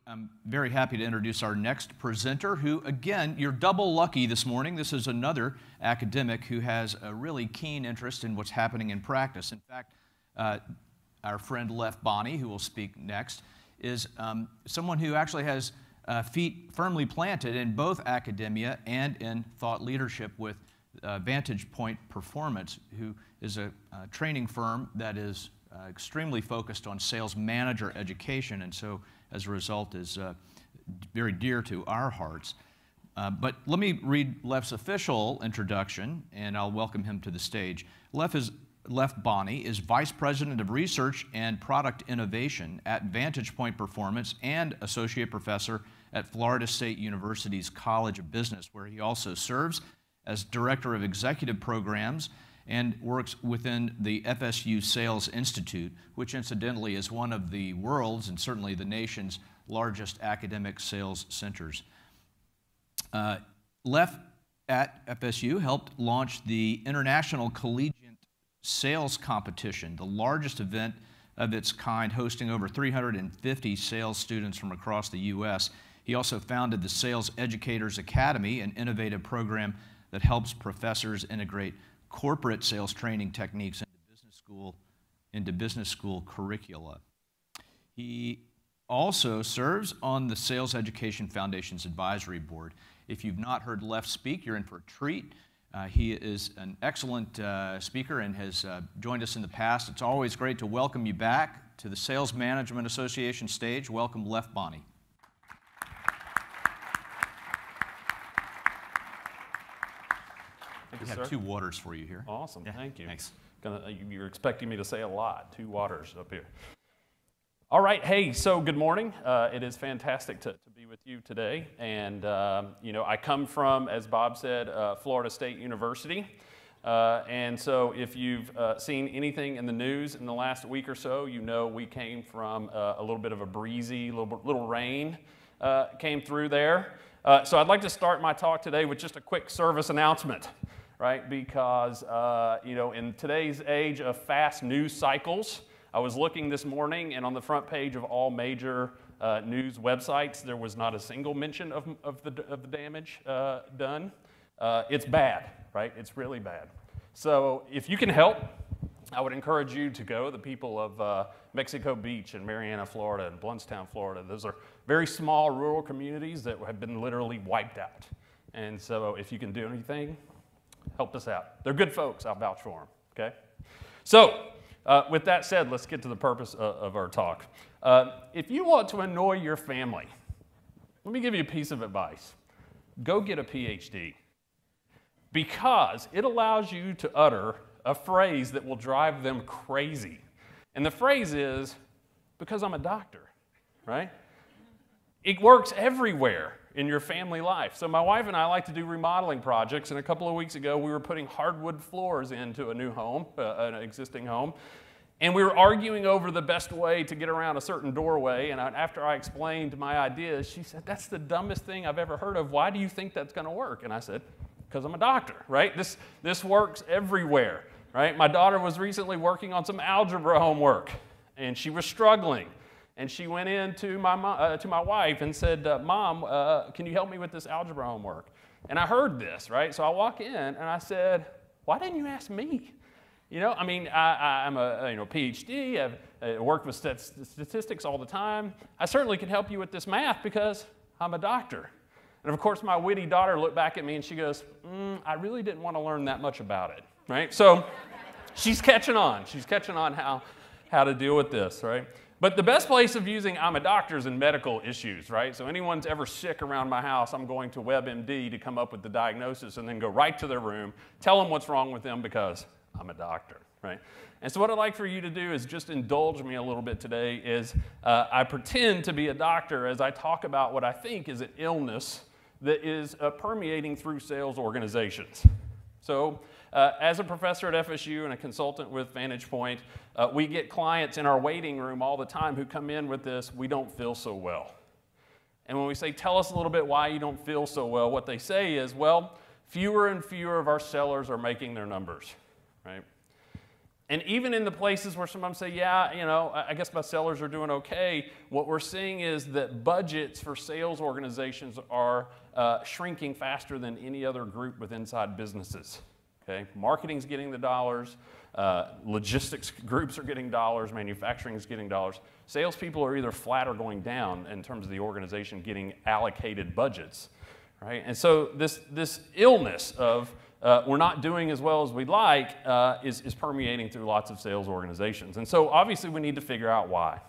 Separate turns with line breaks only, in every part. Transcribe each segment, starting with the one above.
I'm very happy to introduce our next presenter who, again, you're double lucky this morning. This is another academic who has a really keen interest in what's happening in practice. In fact, our friend Lev Bonney, who will speak next, is someone who actually has feet firmly planted in both academia and in thought leadership with VantagePoint Performance, who is a training firm that is extremely focused on sales manager education, and so as a result is very dear to our hearts. But let me read Lev's official introduction, and I'll welcome him to the stage. Lev Bonney is Vice President of Research and Product Innovation at VantagePoint Performance and Associate Professor at Florida State University's College of Business, where he also serves as Director of Executive Programs and works within the FSU Sales Institute, which incidentally is one of the world's and certainly the nation's largest academic sales centers. Lev at FSU helped launch the International Collegiate Sales Competition, the largest event of its kind, hosting over 350 sales students from across the U.S. He also founded the Sales Educators Academy, an innovative program that helps professors integrate corporate sales training techniques into business school curricula. He also serves on the Sales Education Foundation's advisory board. If you've not heard Lev speak, you're in for a treat. He is an excellent speaker and has joined us in the past. It's always great to welcome you back to the Sales Management Association stage. Welcome, Lev Bonney.
Thank
We
you,
have
sir.
2 waters for you here.
Awesome,
Yeah,
thank you.
Thanks.
You're expecting me to say a lot. 2 waters up here. All right, hey, so good morning. It is fantastic to be with you today. And, you know, I come from, as Bob said, Florida State University. And so if you've seen anything in the news in the last week or so, you know we came from a little bit of a breezy, little rain came through there. So I'd like to start my talk today with just a quick service announcement, right? Because, you know, in today's age of fast news cycles, I was looking this morning, and on the front page of all major news websites, there was not a single mention of the damage done. It's bad, right? It's really bad. So if you can help, I would encourage you to go. The people of Mexico Beach and Marianna, Florida, and Blountstown, Florida, those are very small rural communities that have been literally wiped out. And so if you can do anything, help us out. They're good folks. I'll vouch for them, okay? So with that said, let's get to the purpose of our talk. If you want to annoy your family, let me give you a piece of advice. Go get a PhD, because it allows you to utter a phrase that will drive them crazy. And the phrase is, because I'm a doctor, right? It works everywhere in your family life. So my wife and I like to do remodeling projects, and a couple of weeks ago we were putting hardwood floors into a new home, an existing home, and we were arguing over the best way to get around a certain doorway, and after I explained my ideas, she said, "That's the dumbest thing I've ever heard of. Why do you think that's going to work?" And I said, "Because I'm a doctor," right? This works everywhere, right? My daughter was recently working on some algebra homework, and she was struggling. And she went in to my wife and said, "Mom, can you help me with this algebra homework?" And I heard this, right? So I walk in and I said, "Why didn't you ask me?" You know, I mean, I'm a PhD. I've worked with statistics all the time. I certainly can help you with this math because I'm a doctor. And of course, my witty daughter looked back at me and she goes, "I really didn't want to learn that much about it," right? So she's catching on. She's catching on how to deal with this, right? But the best place of using "I'm a doctor" is in medical issues, right? So anyone's ever sick around my house, I'm going to WebMD to come up with the diagnosis and then go right to their room, tell them what's wrong with them because I'm a doctor, right? And so what I'd like for you to do is just indulge me a little bit today is I pretend to be a doctor as I talk about what I think is an illness that is permeating through sales organizations. So as a professor at FSU and a consultant with VantagePoint, we get clients in our waiting room all the time who come in with this, "We don't feel so well." And when we say, "Tell us a little bit why you don't feel so well," what they say is, "Well, fewer and fewer of our sellers are making their numbers," right? And even in the places where some of them say, yeah, you know, I guess my sellers are doing okay, what we're seeing is that budgets for sales organizations are shrinking faster than any other group with inside businesses. Okay? Marketing's getting the dollars, logistics groups are getting dollars, manufacturing is getting dollars. Salespeople are either flat or going down in terms of the organization getting allocated budgets. Right? And so this illness of we're not doing as well as we'd like is permeating through lots of sales organizations. And so obviously we need to figure out why.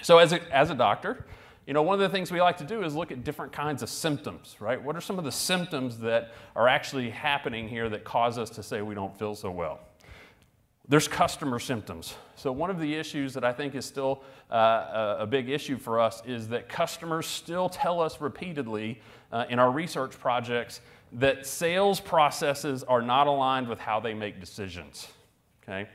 So as a doctor, you know, one of the things we like to do is look at different kinds of symptoms, right? What are some of the symptoms that are actually happening here that cause us to say we don't feel so well? There's customer symptoms. So one of the issues that I think is still a big issue for us is that customers still tell us repeatedly in our research projects that sales processes are not aligned with how they make decisions, okay?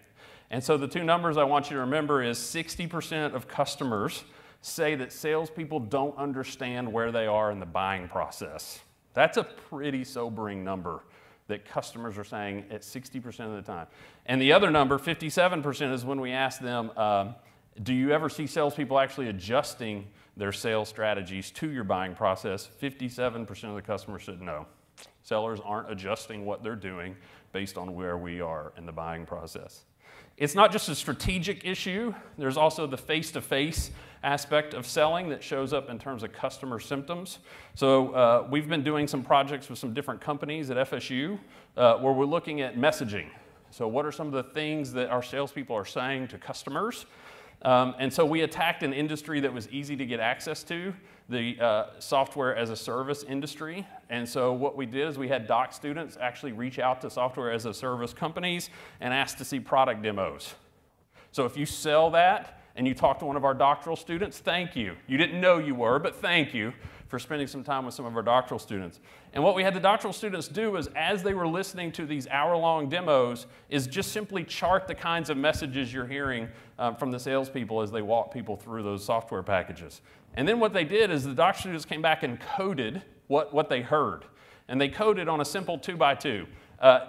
And so the two numbers I want you to remember is 60% of customers say that salespeople don't understand where they are in the buying process. That's a pretty sobering number that customers are saying at 60% of the time. And the other number, 57%, is when we ask them, do you ever see salespeople actually adjusting their sales strategies to your buying process? 57% of the customers said no. Sellers aren't adjusting what they're doing based on where we are in the buying process. It's not just a strategic issue. There's also the face-to-face aspect of selling that shows up in terms of customer symptoms. So we've been doing some projects with some different companies at FSU where we're looking at messaging. So what are some of the things that our salespeople are saying to customers? And so we attacked an industry that was easy to get access to, the software as a service industry. And so what we did is we had doc students actually reach out to software as a service companies and ask to see product demos. So if you sell that and you talk to one of our doctoral students, thank you. You didn't know you were, but thank you for spending some time with some of our doctoral students. And what we had the doctoral students do is, as they were listening to these hour-long demos, is just simply chart the kinds of messages you're hearing from the salespeople as they walk people through those software packages. And then what they did is the doctoral students came back and coded what they heard. And they coded on a simple 2x2.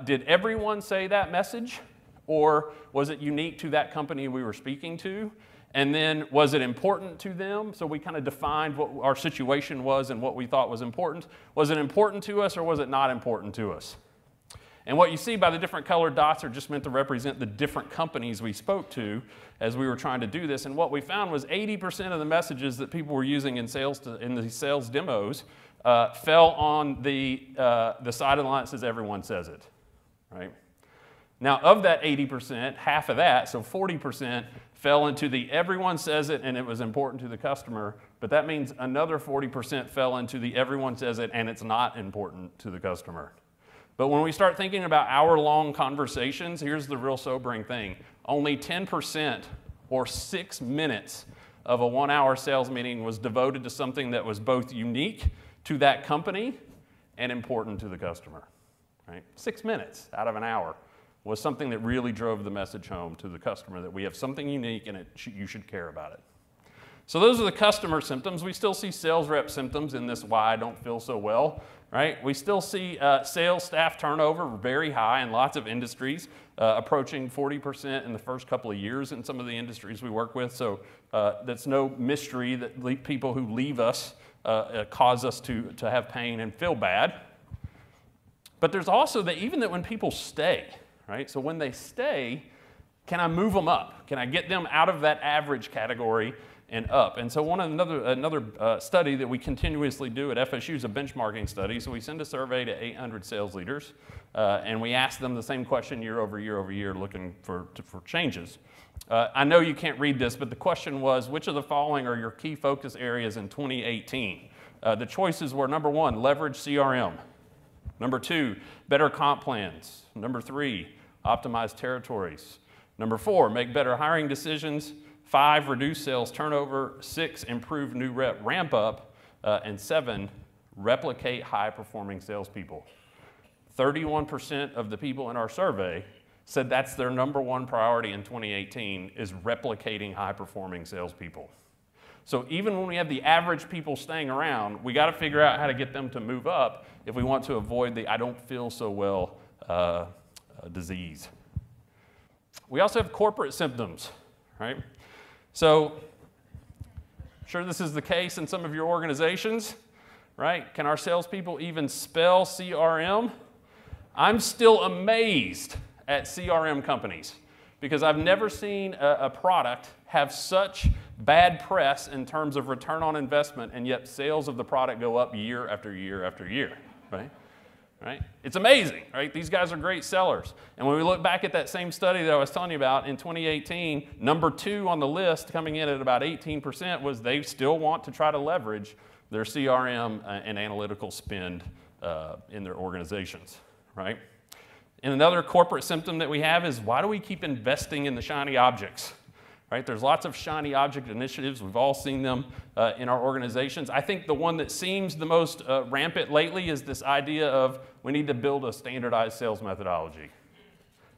Did everyone say that message? Or was it unique to that company we were speaking to? And then was it important to them? So we kind of defined what our situation was and what we thought was important. Was it important to us or was it not important to us? And what you see by the different colored dots are just meant to represent the different companies we spoke to as we were trying to do this. And what we found was 80% of the messages that people were using in the sales demos fell on the side of the line that says everyone says it, right? Now, of that 80%, half of that, so 40%, fell into the everyone says it and it was important to the customer, but that means another 40% fell into the everyone says it and it's not important to the customer. But when we start thinking about hour-long conversations, here's the real sobering thing. Only 10% or 6 minutes of a 1-hour sales meeting was devoted to something that was both unique to that company and important to the customer, right? 6 minutes out of an hour was something that really drove the message home to the customer that we have something unique and you should care about it. So those are the customer symptoms. We still see sales rep symptoms in this why I don't feel so well, right? We still see sales staff turnover very high in lots of industries, approaching 40% in the first couple of years in some of the industries we work with. So that's no mystery that people who leave us cause us to have pain and feel bad. But there's also even that when people stay, right? So when they stay, can I move them up? Can I get them out of that average category and up? And so another study that we continuously do at FSU is a benchmarking study. So we send a survey to 800 sales leaders, and we ask them the same question year over year over year, looking for changes. I know you can't read this, but the question was, which of the following are your key focus areas in 2018? The choices were, number 1, leverage CRM. Number 2, better comp plans. Number 3, optimize territories. Number 4, make better hiring decisions. 5, reduce sales turnover. 6, improve new rep ramp up. And 7, replicate high-performing salespeople. 31% of the people in our survey said that's their number 1 priority in 2018 is replicating high-performing salespeople. So even when we have the average people staying around, we got to figure out how to get them to move up if we want to avoid the I don't feel so well disease. We also have corporate symptoms, right? So, I'm sure this is the case in some of your organizations, right? Can our salespeople even spell CRM? I'm still amazed at CRM companies because I've never seen a product have such bad press in terms of return on investment, and yet sales of the product go up year after year after year, right? Right? It's amazing, right? These guys are great sellers. And when we look back at that same study that I was telling you about in 2018, number 2 on the list, coming in at about 18%, was they still want to try to leverage their CRM and analytical spend in their organizations, right? And another corporate symptom that we have is, why do we keep investing in the shiny objects? Right? There's lots of shiny object initiatives. We've all seen them in our organizations. I think the one that seems the most rampant lately is this idea of we need to build a standardized sales methodology.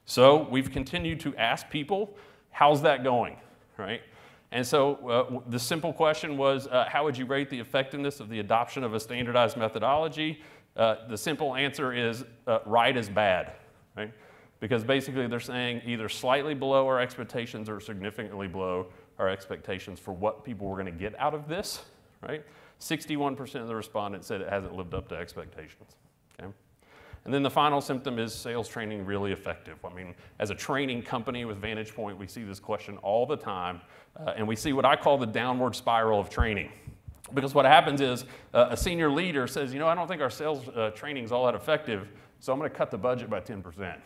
So we've continued to ask people, how's that going? Right? And so the simple question was, how would you rate the effectiveness of the adoption of a standardized methodology? The simple answer is right as bad. Right? Because basically they're saying either slightly below our expectations or significantly below our expectations for what people were going to get out of this, right? 61% of the respondents said it hasn't lived up to expectations, okay? And then the final symptom is sales training really effective. I mean, as a training company with VantagePoint, we see this question all the time, and we see what I call the downward spiral of training. Because what happens is a senior leader says, you know, I don't think our sales training is all that effective, so I'm going to cut the budget by 10%.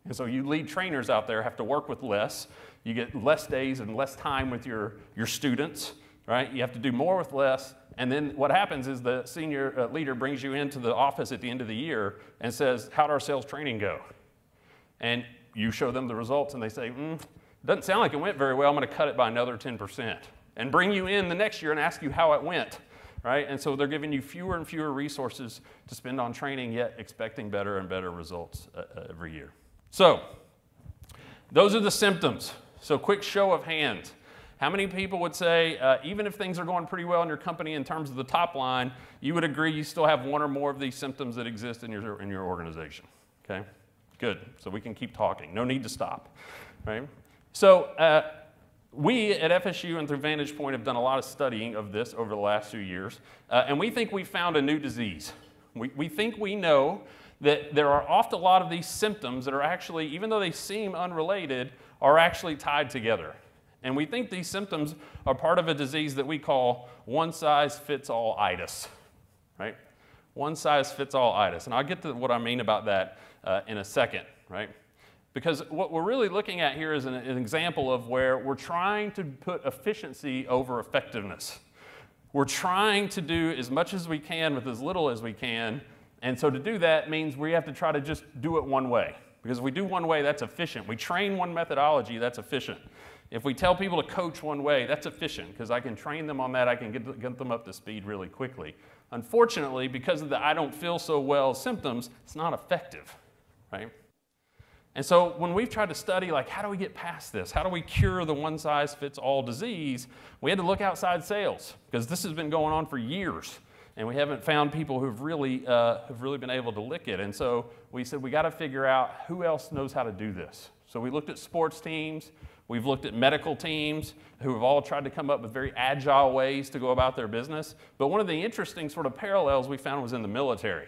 And so you lead trainers out there have to work with less. You get less days and less time with your students, right? You have to do more with less. And then what happens is the senior leader brings you into the office at the end of the year and says, how'd our sales training go? And you show them the results and they say, doesn't sound like it went very well. I'm going to cut it by another 10%. And bring you in the next year and ask you how it went, right? And so they're giving you fewer and fewer resources to spend on training, yet expecting better and better results every year. So, those are the symptoms. So, quick show of hands. How many people would say, even if things are going pretty well in your company in terms of the top line, you would agree you still have one or more of these symptoms that exist in your organization? Okay? Good. So, we can keep talking. No need to stop. Right? So, we at FSU and through VantagePoint have done a lot of studying of this over the last few years, and we think we found a new disease. We think we know that there are often a lot of these symptoms that are actually, even though they seem unrelated, are actually tied together. And we think these symptoms are part of a disease that we call one-size-fits-all-itis, right? One-size-fits-all-itis. And I'll get to what I mean about that in a second, right? Because what we're really looking at here is an example of where we're trying to put efficiency over effectiveness. We're trying to do as much as we can with as little as we can. And so to do that means we have to try to just do it one way. Because if we do one way, that's efficient. We train one methodology, that's efficient. If we tell people to coach one way, that's efficient, because I can train them on that, I can get them up to speed really quickly. Unfortunately, because of the I don't feel so well symptoms, it's not effective, right? And so when we've tried to study, like, how do we get past this? How do we cure the one-size-fits-all disease? We had to look outside sales, because this has been going on for years. And we haven't found people who've really been able to lick it. And so we said, we got to figure out who else knows how to do this. So we looked at sports teams. We've looked at medical teams who have all tried to come up with very agile ways to go about their business. But one of the interesting sort of parallels we found was in the military.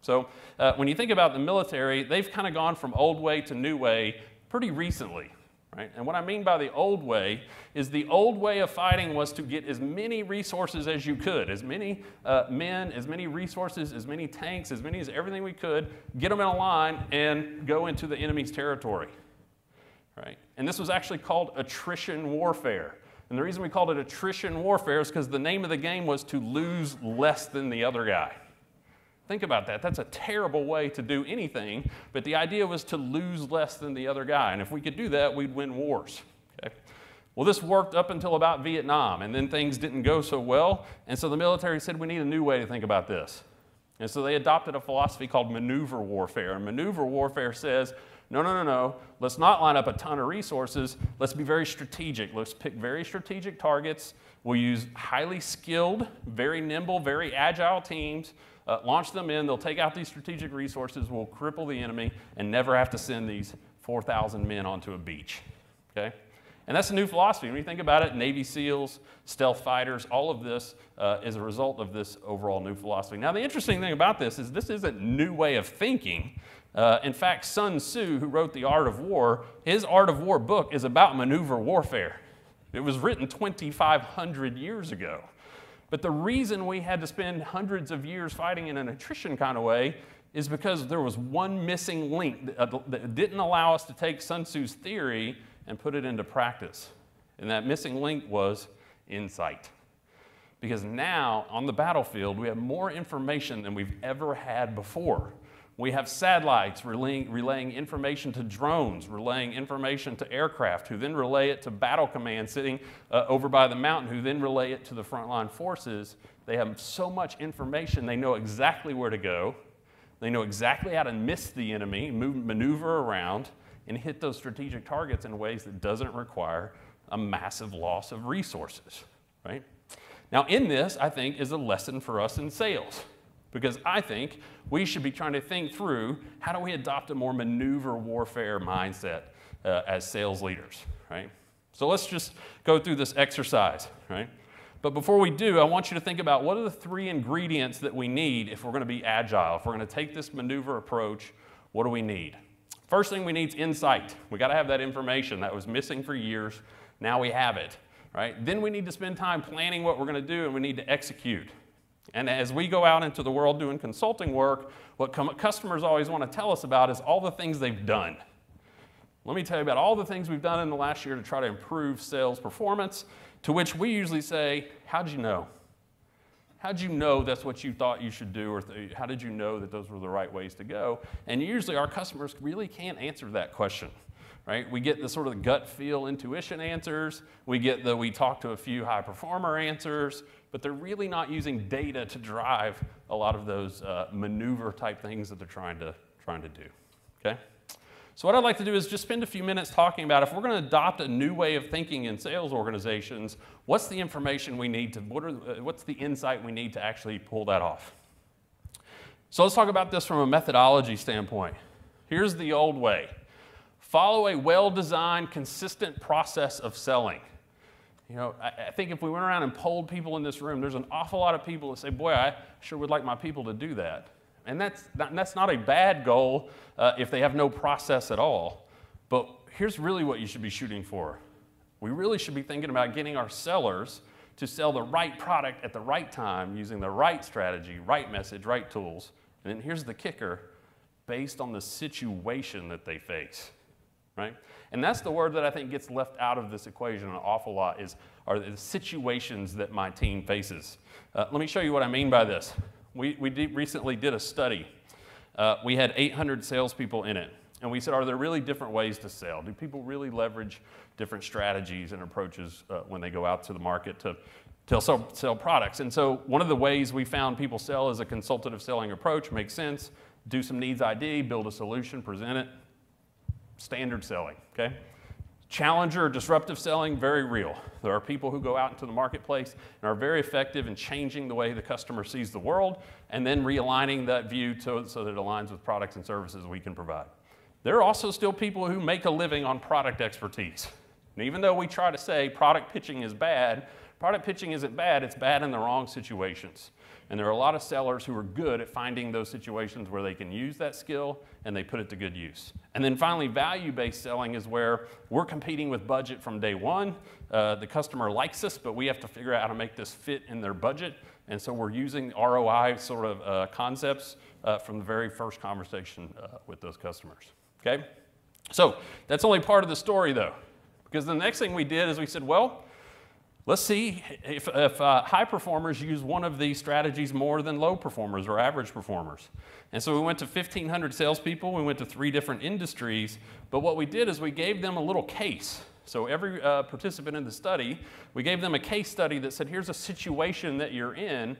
So when you think about the military, they've kind of gone from old way to new way pretty recently. Right? And what I mean by the old way is the old way of fighting was to get as many resources as you could, as many men, as many resources, as many tanks, as everything we could, get them in a line and go into the enemy's territory. Right? And this was actually called attrition warfare. And the reason we called it attrition warfare is because the name of the game was to lose less than the other guy. Think about that. That's a terrible way to do anything, but the idea was to lose less than the other guy. And if we could do that, we'd win wars. Okay? Well, this worked up until about Vietnam, and then things didn't go so well. And so the military said, we need a new way to think about this. And so they adopted a philosophy called maneuver warfare. And maneuver warfare says, no. Let's not line up a ton of resources. Let's be very strategic. Let's pick very strategic targets. We'll use highly skilled, very nimble, very agile teams. Launch them in, they'll take out these strategic resources, we'll cripple the enemy, and never have to send these 4,000 men onto a beach, okay? And that's a new philosophy. When you think about it, Navy SEALs, stealth fighters, all of this is a result of this overall new philosophy. Now, the interesting thing about this isn't a new way of thinking. In fact, Sun Tzu, who wrote The Art of War, his Art of War book is about maneuver warfare. It was written 2,500 years ago. But the reason we had to spend hundreds of years fighting in an attrition kind of way is because there was one missing link that didn't allow us to take Sun Tzu's theory and put it into practice. And that missing link was insight. Because now, on the battlefield, we have more information than we've ever had before. We have satellites relaying information to drones, relaying information to aircraft, who then relay it to battle command sitting over by the mountain, who then relay it to the frontline forces. They have so much information, they know exactly where to go. They know exactly how to miss the enemy, maneuver around, and hit those strategic targets in ways that doesn't require a massive loss of resources, right? Now, in this, I think, is a lesson for us in sales, because I think we should be trying to think through how do we adopt a more maneuver warfare mindset as sales leaders, right? So let's just go through this exercise, right? But before we do, I want you to think about what are the 3 ingredients that we need if we're going to be agile. If we're going to take this maneuver approach, what do we need? First thing we need is insight. We got to have that information that was missing for years. Now we have it, right? Then we need to spend time planning what we're going to do, and we need to execute. And as we go out into the world doing consulting work, what customers always want to tell us about is all the things they've done. Let me tell you about all the things we've done in the last year to try to improve sales performance, to which we usually say, how'd you know? How'd you know that's what you thought you should do, or how did you know that those were the right ways to go? And usually our customers really can't answer that question, right? We get the sort of gut feel intuition answers, we get the we talk to a few high performer answers, but they're really not using data to drive a lot of those maneuver type things that they're trying to do, okay? So what I'd like to do is just spend a few minutes talking about if we're going to adopt a new way of thinking in sales organizations, what's the information we need to, what's the insight we need to actually pull that off? So let's talk about this from a methodology standpoint. Here's the old way. Follow a well-designed, consistent process of selling. You know, I think if we went around and polled people in this room, there's an awful lot of people that say, boy, I sure would like my people to do that. And that's not a bad goal if they have no process at all. But here's really what you should be shooting for. We really should be thinking about getting our sellers to sell the right product at the right time, using the right strategy, right message, right tools. And then here's the kicker, based on the situation that they face, right? And that's the word that I think gets left out of this equation an awful lot are the situations that my team faces. Let me show you what I mean by this. We recently did a study. We had 800 salespeople in it. And we said, are there really different ways to sell? Do people really leverage different strategies and approaches when they go out to the market to sell products? And so one of the ways we found people sell is a consultative selling approach. Makes sense. Do some needs ID, build a solution, present it. Standard selling, okay? Challenger, disruptive selling, very real. There are people who go out into the marketplace and are very effective in changing the way the customer sees the world and then realigning that view so that it aligns with products and services we can provide. There are also still people who make a living on product expertise. And even though we try to say product pitching is bad, product pitching isn't bad, it's bad in the wrong situations. And there are a lot of sellers who are good at finding those situations where they can use that skill and they put it to good use. And then finally, value-based selling is where we're competing with budget from day one. The customer likes us, but we have to figure out how to make this fit in their budget. And so we're using ROI sort of concepts from the very first conversation with those customers, okay? So that's only part of the story though, because the next thing we did is we said, well, let's see if high performers use one of these strategies more than low performers or average performers. And so we went to 1,500 salespeople, we went to 3 different industries, but what we did is we gave them a little case. So every participant in the study, we gave them a case study that said, here's a situation that you're in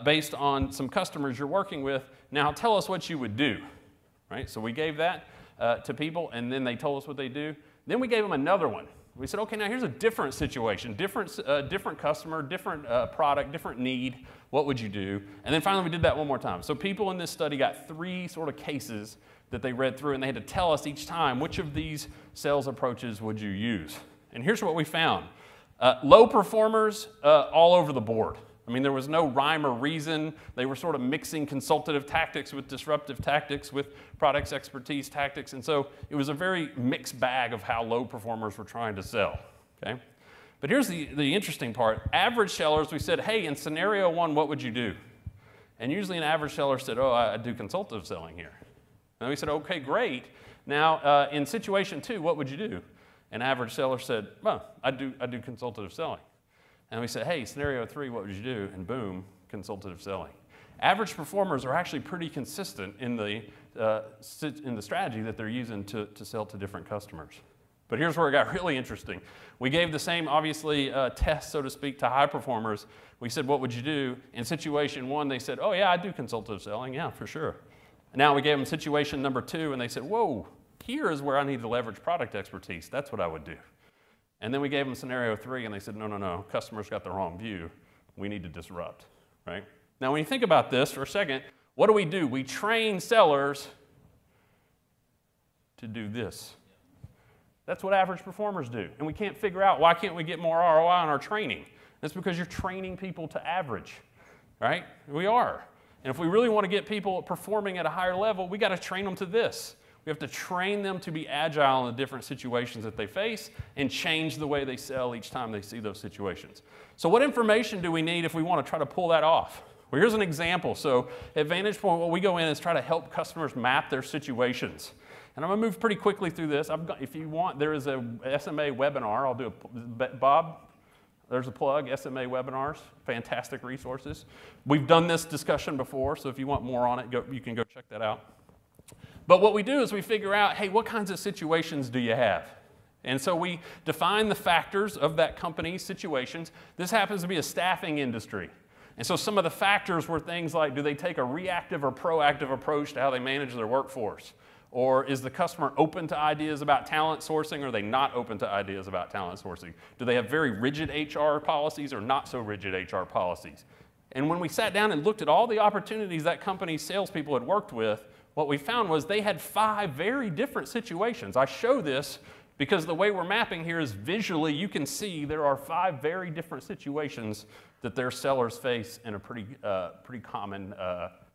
based on some customers you're working with. Now tell us what you would do, right? So we gave that to people, and then they told us what they do. Then we gave them another one. We said, okay, now here's a different situation, different customer, different product, different need. What would you do? And then finally we did that one more time. So people in this study got 3 sort of cases that they read through, and they had to tell us each time, which of these sales approaches would you use? And here's what we found. Low performers all over the board. I mean, there was no rhyme or reason. They were sort of mixing consultative tactics with disruptive tactics, with products expertise tactics, and so it was a very mixed bag of how low performers were trying to sell, okay? But here's the interesting part. Average sellers, we said, hey, in scenario one, what would you do? And usually an average seller said, oh, I do consultative selling here. And we said, okay, great. Now, in situation two, what would you do? An average seller said, well, I do consultative selling. And we said, hey, scenario three, what would you do? And boom, consultative selling. Average performers are actually pretty consistent in the strategy that they're using to sell to different customers. But here's where it got really interesting. We gave the same, obviously, test, so to speak, to high performers. We said, what would you do? In situation one, they said, oh, yeah, I do consultative selling. Yeah, for sure. Now we gave them situation number two, and they said, whoa, here is where I need to leverage product expertise. That's what I would do. And then we gave them scenario three, and they said, no, no, no, customers got the wrong view. We need to disrupt, right? Now, when you think about this for a second, what do? We train sellers to do this. That's what average performers do. And we can't figure out, why can't we get more ROI on our training? That's because you're training people to average, right? We are. And if we really want to get people performing at a higher level, we got to train them to this. We have to train them to be agile in the different situations that they face and change the way they sell each time they see those situations. So what information do we need if we want to try to pull that off? Well, here's an example. So at VantagePoint, what we go in is try to help customers map their situations. And I'm going to move pretty quickly through this. If you want, there is a SMA webinar. I'll do a, Bob, there's a plug, SMA webinars, fantastic resources. We've done this discussion before, so if you want more on it, you can go check that out. But what we do is we figure out, hey, what kinds of situations do you have? And so we define the factors of that company's situations. This happens to be a staffing industry. And so some of the factors were things like, do they take a reactive or proactive approach to how they manage their workforce? Or is the customer open to ideas about talent sourcing, or are they not open to ideas about talent sourcing? Do they have very rigid HR policies or not so rigid HR policies? And when we sat down and looked at all the opportunities that company's salespeople had worked with, what we found was they had 5 very different situations. I show this because the way we're mapping here is visually you can see there are 5 very different situations that their sellers face in a pretty common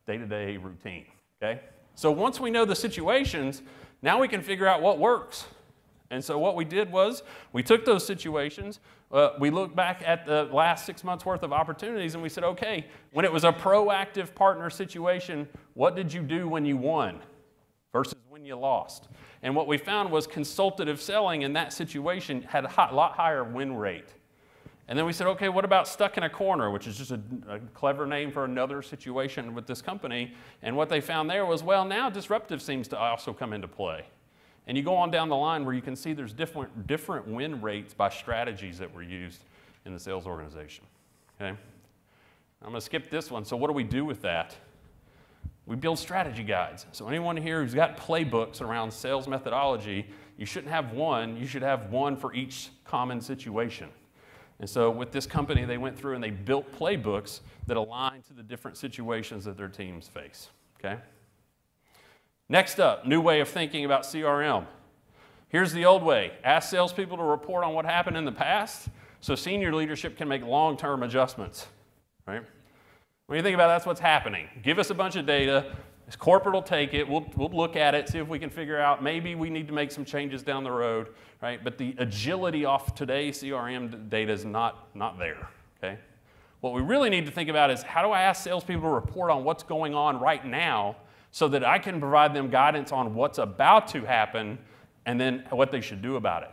day-to-day routine, okay? So once we know the situations, now we can figure out what works. And so what we did was we took those situations, we looked back at the last 6 months worth of opportunities, and we said, okay, when it was a proactive partner situation, what did you do when you won versus when you lost? And what we found was consultative selling in that situation had a lot higher win rate. And then we said, okay, what about stuck in a corner, which is just a clever name for another situation with this company. And what they found there was, well, now disruptive seems to also come into play. And you go on down the line where you can see there's different win rates by strategies that were used in the sales organization, okay? I'm going to skip this one. So what do we do with that? We build strategy guides. So anyone here who's got playbooks around sales methodology, you shouldn't have one. You should have one for each common situation. And so with this company, they went through and they built playbooks that align to the different situations that their teams face, okay? Next up, new way of thinking about CRM. Here's the old way. Ask salespeople to report on what happened in the past so senior leadership can make long-term adjustments, right? When you think about it, that's what's happening. Give us a bunch of data. Corporate will take it. We'll look at it, see if we can figure out maybe we need to make some changes down the road, right? But the agility off today's CRM data is not there, okay? What we really need to think about is how do I ask salespeople to report on what's going on right now so that I can provide them guidance on what's about to happen and then what they should do about it.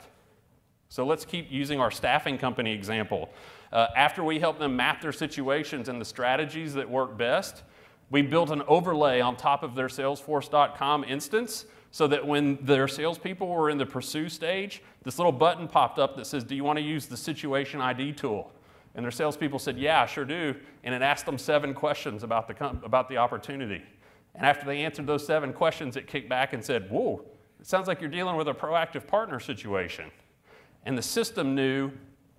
So let's keep using our staffing company example. After we help them map their situations and the strategies that work best, we built an overlay on top of their Salesforce.com instance so that when their salespeople were in the pursue stage, this little button popped up that says, do you want to use the situation ID tool? And their salespeople said, yeah, I sure do. And it asked them 7 questions about the opportunity. And after they answered those 7 questions, it kicked back and said, whoa, it sounds like you're dealing with a proactive partner situation. And the system knew,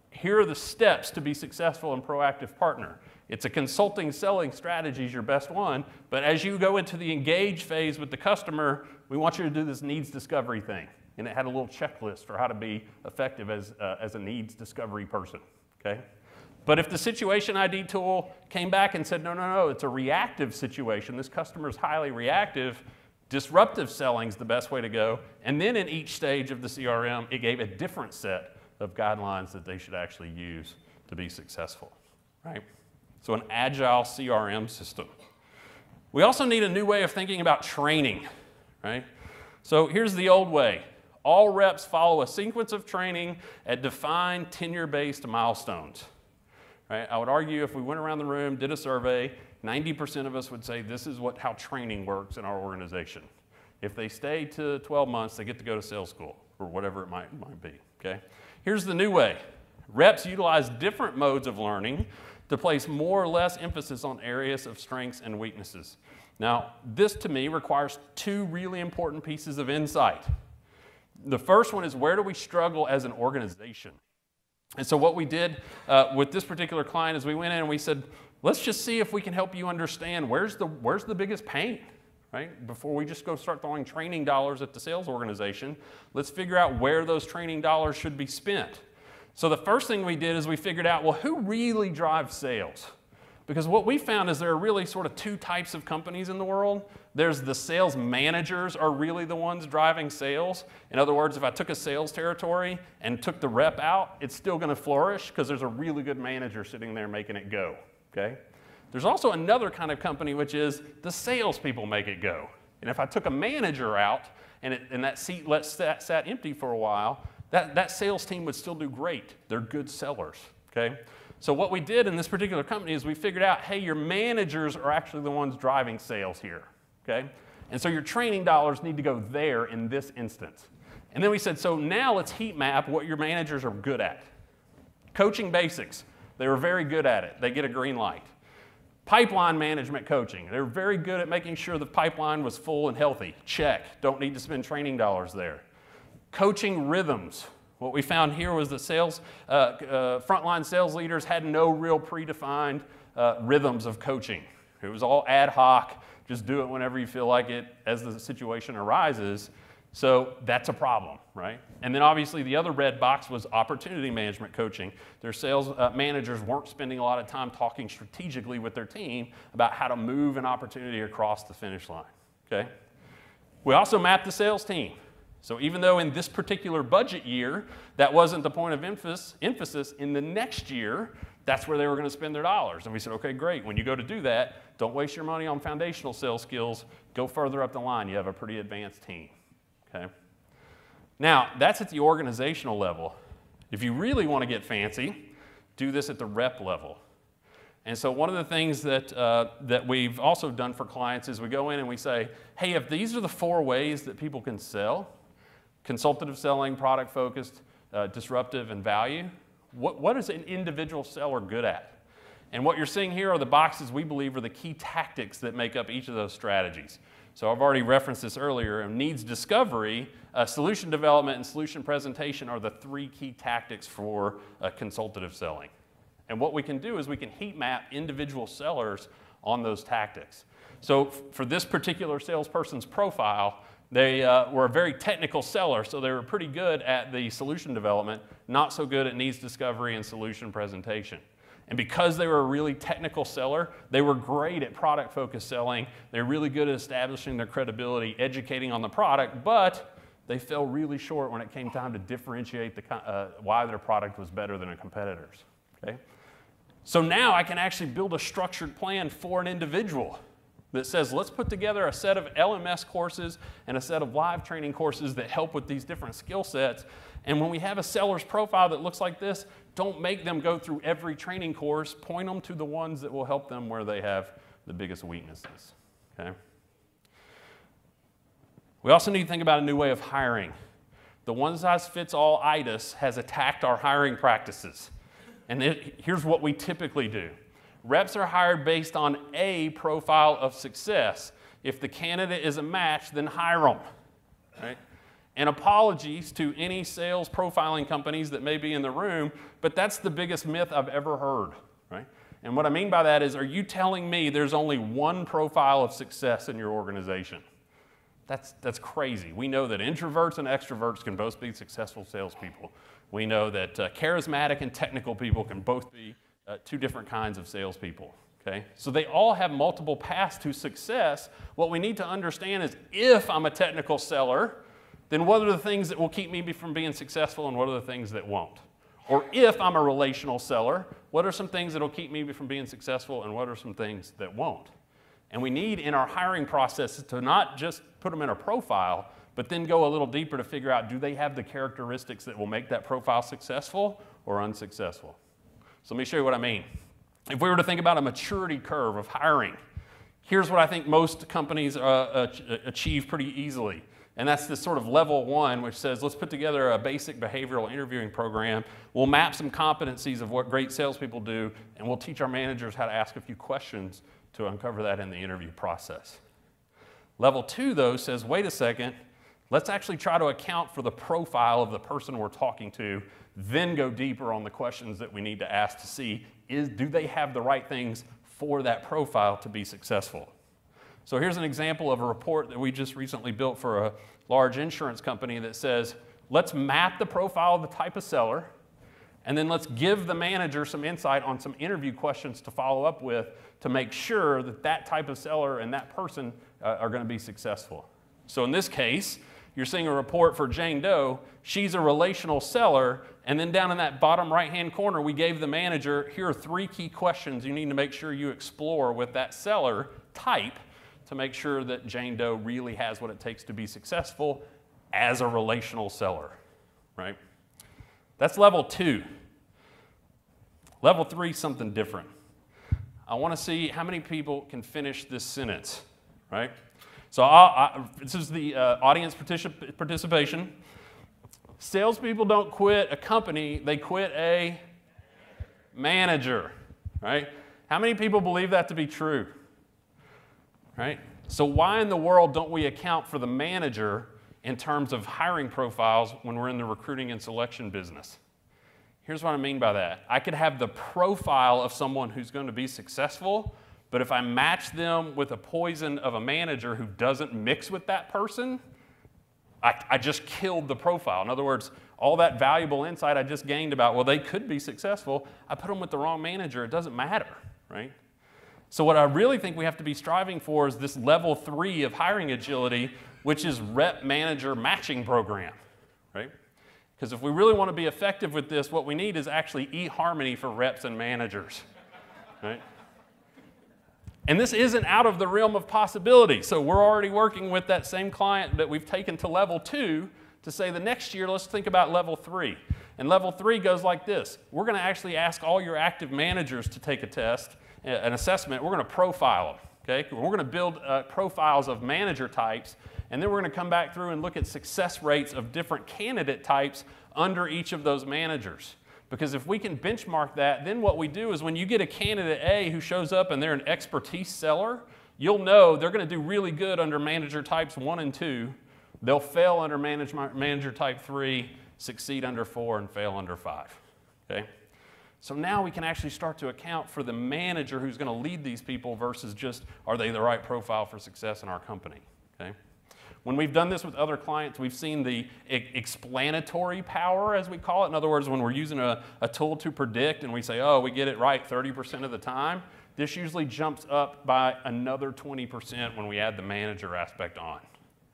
here are the steps to be successful in proactive partner. It's a consulting selling strategy is your best one, but as you go into the engage phase with the customer, we want you to do this needs discovery thing. And it had a little checklist for how to be effective as a needs discovery person, okay? But if the situation ID tool came back and said, no, no, no, it's a reactive situation, this customer is highly reactive, disruptive selling is the best way to go, and then in each stage of the CRM, it gave a different set of guidelines that they should actually use to be successful, right? So an agile CRM system. We also need a new way of thinking about training, right? So here's the old way. All reps follow a sequence of training at defined tenure-based milestones, right? I would argue if we went around the room, did a survey, 90% of us would say this is how training works in our organization. If they stay to 12 months, they get to go to sales school or whatever it might be, okay? Here's the new way. Reps utilize different modes of learning to place more or less emphasis on areas of strengths and weaknesses. Now, this to me requires two really important pieces of insight. The first one is, where do we struggle as an organization? And so what we did with this particular client is we went in and we said, let's just see if we can help you understand where's the biggest pain, right? Before we just go start throwing training dollars at the sales organization, let's figure out where those training dollars should be spent. So the first thing we did is we figured out, well, who really drives sales? Because what we found is there are really sort of two types of companies in the world. There's the sales managers are really the ones driving sales. In other words, if I took a sales territory and took the rep out, it's still going to flourish because there's a really good manager sitting there making it go, okay? There's also another kind of company, which is the salespeople make it go. And if I took a manager out and that seat sat empty for a while, that sales team would still do great. They're good sellers, okay? So what we did in this particular company is we figured out, hey, your managers are actually the ones driving sales here, okay? And so your training dollars need to go there in this instance. And then we said, so now let's heat map what your managers are good at. Coaching basics, they were very good at it. They get a green light. Pipeline management coaching, they were very good at making sure the pipeline was full and healthy. Check, don't need to spend training dollars there. Coaching rhythms. What we found here was the frontline sales leaders had no real predefined rhythms of coaching. It was all ad hoc, just do it whenever you feel like it as the situation arises. So that's a problem, right? And then obviously the other red box was opportunity management coaching. Their sales managers weren't spending a lot of time talking strategically with their team about how to move an opportunity across the finish line, okay? We also mapped the sales team. So even though in this particular budget year, that wasn't the point of emphasis, in the next year, that's where they were going to spend their dollars. And we said, okay, great. When you go to do that, don't waste your money on foundational sales skills. Go further up the line. You have a pretty advanced team, okay? Now, that's at the organizational level. If you really want to get fancy, do this at the rep level. And so one of the things that we've also done for clients is we go in and we say, hey, if these are the 4 ways that people can sell, consultative selling, product-focused, disruptive, and value, what is an individual seller good at? And what you're seeing here are the boxes we believe are the key tactics that make up each of those strategies. So I've already referenced this earlier. Needs discovery, solution development, and solution presentation are the 3 key tactics for consultative selling. And what we can do is we can heat map individual sellers on those tactics. So for this particular salesperson's profile, they were a very technical seller, so they were pretty good at the solution development, not so good at needs discovery and solution presentation. And because they were a really technical seller, they were great at product-focused selling. They're really good at establishing their credibility, educating on the product, but they fell really short when it came time to differentiate why their product was better than a competitor's, okay? So now I can actually build a structured plan for an individual that says, let's put together a set of LMS courses and a set of live training courses that help with these different skill sets. And when we have a seller's profile that looks like this, don't make them go through every training course. Point them to the ones that will help them where they have the biggest weaknesses, okay? We also need to think about a new way of hiring. The one-size-fits-all IDIS has attacked our hiring practices. And here's what we typically do. Reps are hired based on a profile of success. If the candidate is a match, then hire them, right? And apologies to any sales profiling companies that may be in the room, but that's the biggest myth I've ever heard, right? And what I mean by that is, are you telling me there's only one profile of success in your organization? That's crazy. We know that introverts and extroverts can both be successful salespeople. We know that charismatic and technical people can both be two different kinds of salespeople. Okay? So they all have multiple paths to success. What we need to understand is, if I'm a technical seller, then what are the things that will keep me from being successful and what are the things that won't? Or if I'm a relational seller, what are some things that will keep me from being successful and what are some things that won't? And we need in our hiring process to not just put them in a profile, but then go a little deeper to figure out, do they have the characteristics that will make that profile successful or unsuccessful? So let me show you what I mean. If we were to think about a maturity curve of hiring, here's what I think most companies achieve pretty easily. And that's this sort of level 1, which says, let's put together a basic behavioral interviewing program. We'll map some competencies of what great salespeople do, and we'll teach our managers how to ask a few questions to uncover that in the interview process. Level 2, though, says, wait a second, let's actually try to account for the profile of the person we're talking to, then go deeper on the questions that we need to ask to see, do they have the right things for that profile to be successful? So here's an example of a report that we just recently built for a large insurance company that says, let's map the profile of the type of seller, and then let's give the manager some insight on some interview questions to follow up with to make sure that that type of seller and that person are going to be successful. So in this case, you're seeing a report for Jane Doe. She's a relational seller, and then down in that bottom right-hand corner, we gave the manager, here are 3 key questions you need to make sure you explore with that seller type to make sure that Jane Doe really has what it takes to be successful as a relational seller, right? That's level 2. Level 3 is something different. I want to see how many people can finish this sentence, right? So this is the audience participation. Salespeople don't quit a company, they quit a manager, right? How many people believe that to be true? Right? So why in the world don't we account for the manager in terms of hiring profiles when we're in the recruiting and selection business? Here's what I mean by that. I could have the profile of someone who's going to be successful, but if I match them with a poison of a manager who doesn't mix with that person, I just killed the profile. In other words, all that valuable insight I just gained about, well, they could be successful, I put them with the wrong manager, it doesn't matter, right? So what I really think we have to be striving for is this level 3 of hiring agility, which is rep manager matching program, right? Because if we really want to be effective with this, what we need is actually eHarmony for reps and managers, right? And this isn't out of the realm of possibility. So we're already working with that same client that we've taken to level 2 to say the next year, let's think about level 3. And level 3 goes like this. We're going to actually ask all your active managers to take a test, an assessment. We're going to profile them, okay? We're going to build profiles of manager types, and then we're going to come back through and look at success rates of different candidate types under each of those managers. Because if we can benchmark that, then what we do is when you get a candidate A who shows up and they're an expertise seller, you'll know they're going to do really good under manager types 1 and 2. They'll fail under manager type 3, succeed under 4, and fail under 5, okay? So now we can actually start to account for the manager who's going to lead these people versus just, are they the right profile for success in our company, okay? When we've done this with other clients, we've seen the explanatory power, as we call it. In other words, when we're using a tool to predict and we say, oh, we get it right 30% of the time, this usually jumps up by another 20% when we add the manager aspect on.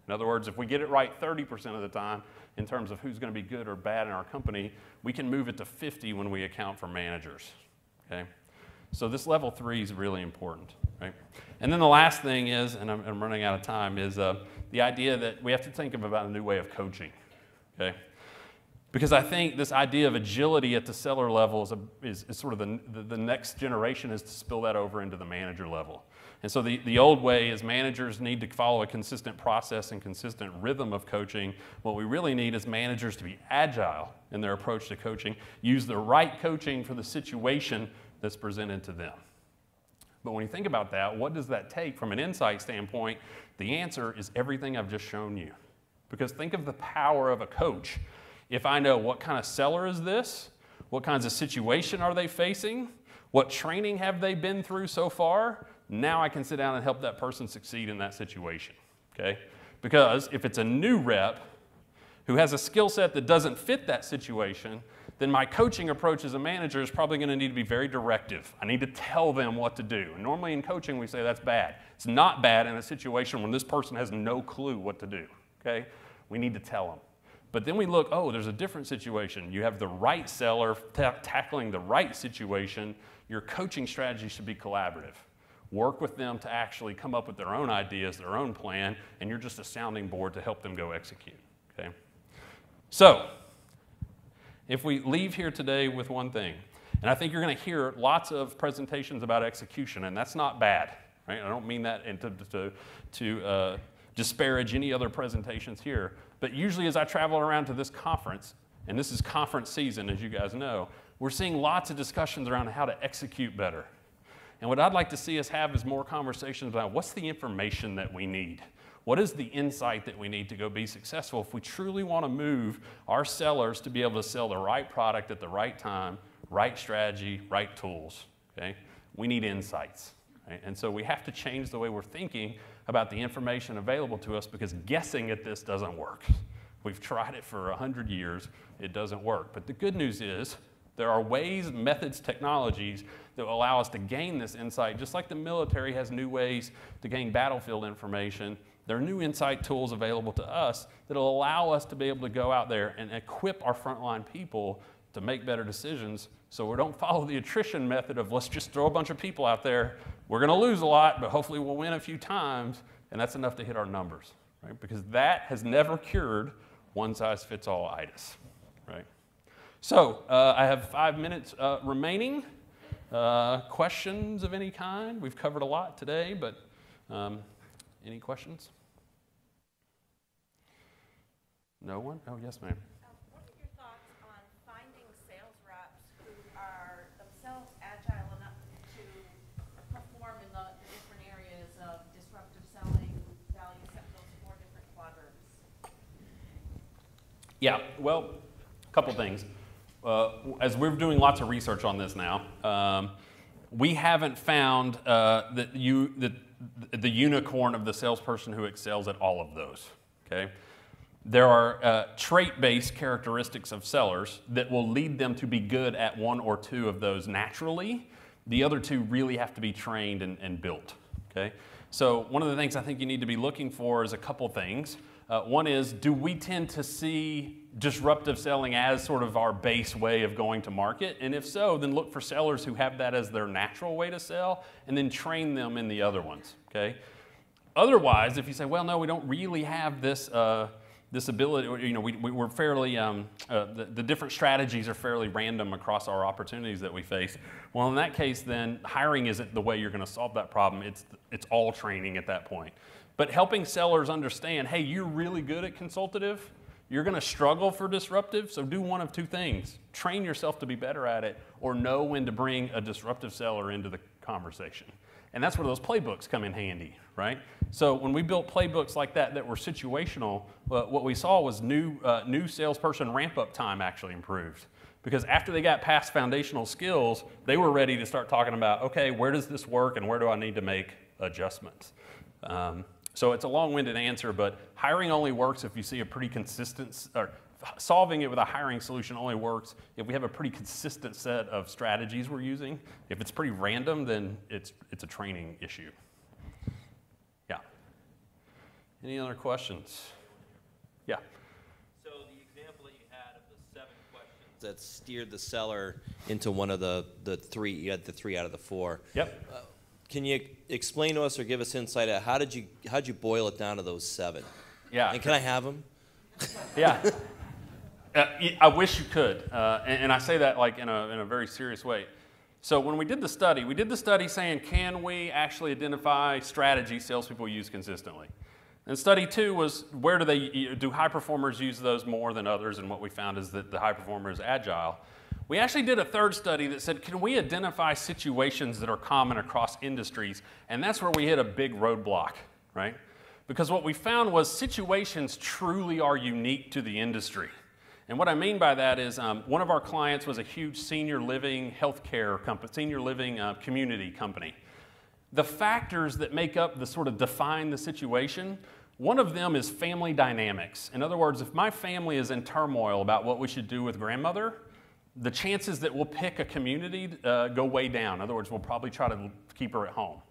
In other words, if we get it right 30% of the time in terms of who's going to be good or bad in our company, we can move it to 50 when we account for managers, okay? So this level 3 is really important, right? And then the last thing is, and I'm running out of time, is the idea that we have to think about a new way of coaching, okay? Because I think this idea of agility at the seller level is sort of the next generation is to spill that over into the manager level. And so the old way is managers need to follow a consistent process and consistent rhythm of coaching. What we really need is managers to be agile in their approach to coaching, use the right coaching for the situation that's presented to them. But when you think about that, what does that take from an insight standpoint? The answer is everything I've just shown you. Because think of the power of a coach. If I know what kind of seller is this, what kinds of situation are they facing, What training have they been through so far? Now I can sit down and help that person succeed in that situation, okay? Because if it's a new rep who has a skill set that doesn't fit that situation, then my coaching approach as a manager is probably going to need to be very directive. I need to tell them what to do. And normally in coaching we say that's bad. It's not bad in a situation when this person has no clue what to do, okay? We need to tell them. But then we look, oh, there's a different situation. You have the right seller tackling the right situation. Your coaching strategy should be collaborative. Work with them to actually come up with their own ideas, their own plan, and you're just a sounding board to help them go execute, okay? So, if we leave here today with one thing, and I think you're going to hear lots of presentations about execution, and that's not bad, right? I don't mean that to disparage any other presentations here, but usually as I travel around to this conference, and this is conference season, as you guys know, we're seeing lots of discussions around how to execute better. And what I'd like to see us have is more conversations about what's the information that we need. What is the insight that we need to go be successful if we truly want to move our sellers to be able to sell the right product at the right time, right strategy, right tools, okay? We need insights, right? And so we have to change the way we're thinking about the information available to us because guessing at this doesn't work. We've tried it for 100 years, it doesn't work. But the good news is there are ways, methods, technologies that will allow us to gain this insight, just like the military has new ways to gain battlefield information. There are new insight tools available to us that will allow us to be able to go out there and equip our frontline people to make better decisions so we don't follow the attrition method of let's just throw a bunch of people out there. We're going to lose a lot, but hopefully we'll win a few times, and that's enough to hit our numbers, right? Because that has never cured one-size-fits-all-itis, right? So I have 5 minutes remaining. Questions of any kind? We've covered a lot today, but any questions? No one? Oh, yes, ma'am.
What are your thoughts on finding sales reps who are themselves agile enough to perform in the different areas of disruptive selling, value set, those 4 different quadrants?
Yeah, well, a couple things. As we're doing lots of research on this now, we haven't found the unicorn of the salesperson who excels at all of those, okay? There are trait-based characteristics of sellers that will lead them to be good at 1 or 2 of those naturally. The other 2 really have to be trained and built, okay? So one of the things I think you need to be looking for is a couple things. One is, do we tend to see disruptive selling as sort of our base way of going to market? And if so, then look for sellers who have that as their natural way to sell and then train them in the other ones, okay? Otherwise, if you say, well, no, we don't really have this, this ability, or, you know, we're fairly, the different strategies are fairly random across our opportunities that we face. Well, in that case, then hiring isn't the way you're going to solve that problem. It's all training at that point. But helping sellers understand, hey, you're really good at consultative, you're going to struggle for disruptive, so do one of 2 things. Train yourself to be better at it, or know when to bring a disruptive seller into the conversation. And that's where those playbooks come in handy, right? So when we built playbooks like that were situational, what we saw was new salesperson ramp-up time actually improved. Because after they got past foundational skills, they were ready to start talking about, okay, where does this work and where do I need to make adjustments? So it's a long-winded answer, but hiring only works if you see a pretty consistent, or solving it with a hiring solution only works if we have a pretty consistent set of strategies we're using. If it's pretty random, then it's a training issue. Yeah. Any other questions? Yeah.
So the example that you had of the 7 questions that steered the seller into one of the 3, you had the 3 out of the 4.
Yep.
Can you explain to us or give us insight at how'd you boil it down to those 7?
Yeah.
And can I have them?
Yeah. I wish you could, and I say that like in a very serious way. So when we did the study saying, can we actually identify strategies salespeople use consistently? And study 2 was, where do high performers use those more than others? And what we found is that the high performer is agile. We actually did a 3rd study that said, can we identify situations that are common across industries? And that's where we hit a big roadblock, right? Because what we found was situations truly are unique to the industry. And what I mean by that is one of our clients was a huge senior living healthcare company, senior living community company. The factors that make up the sort of define the situation, one of them is family dynamics. In other words, if my family is in turmoil about what we should do with grandmother, the chances that we'll pick a community go way down. In other words, we'll probably try to keep her at home.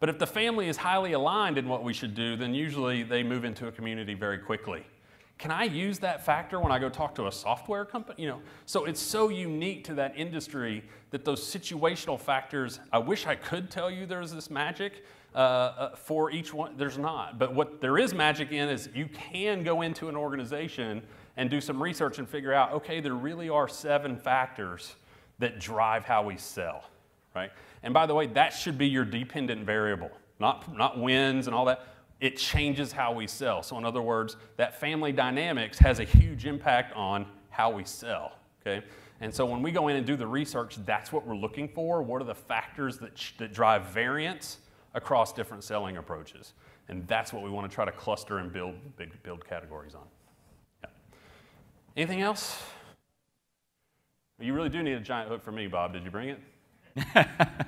But if the family is highly aligned in what we should do, then usually they move into a community very quickly. Can I use that factor when I go talk to a software company? You know, so it's so unique to that industry that those situational factors, I wish I could tell you there's this magic for each one. There's not. But what there is magic in is you can go into an organization and do some research and figure out, okay, there really are 7 factors that drive how we sell, right? And by the way, that should be your dependent variable, not wins and all that. It changes how we sell. So in other words, that family dynamics has a huge impact on how we sell, okay? And so when we go in and do the research, that's what we're looking for. What are the factors that drive variance across different selling approaches? And that's what we want to try to cluster and build categories on. Yeah. Anything else? You really do need a giant hook for me, Bob. Did you bring it?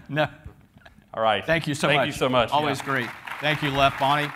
No.
All right.
Thank you so much.
Thank you so much.
Always great. Thank you, Bonnie.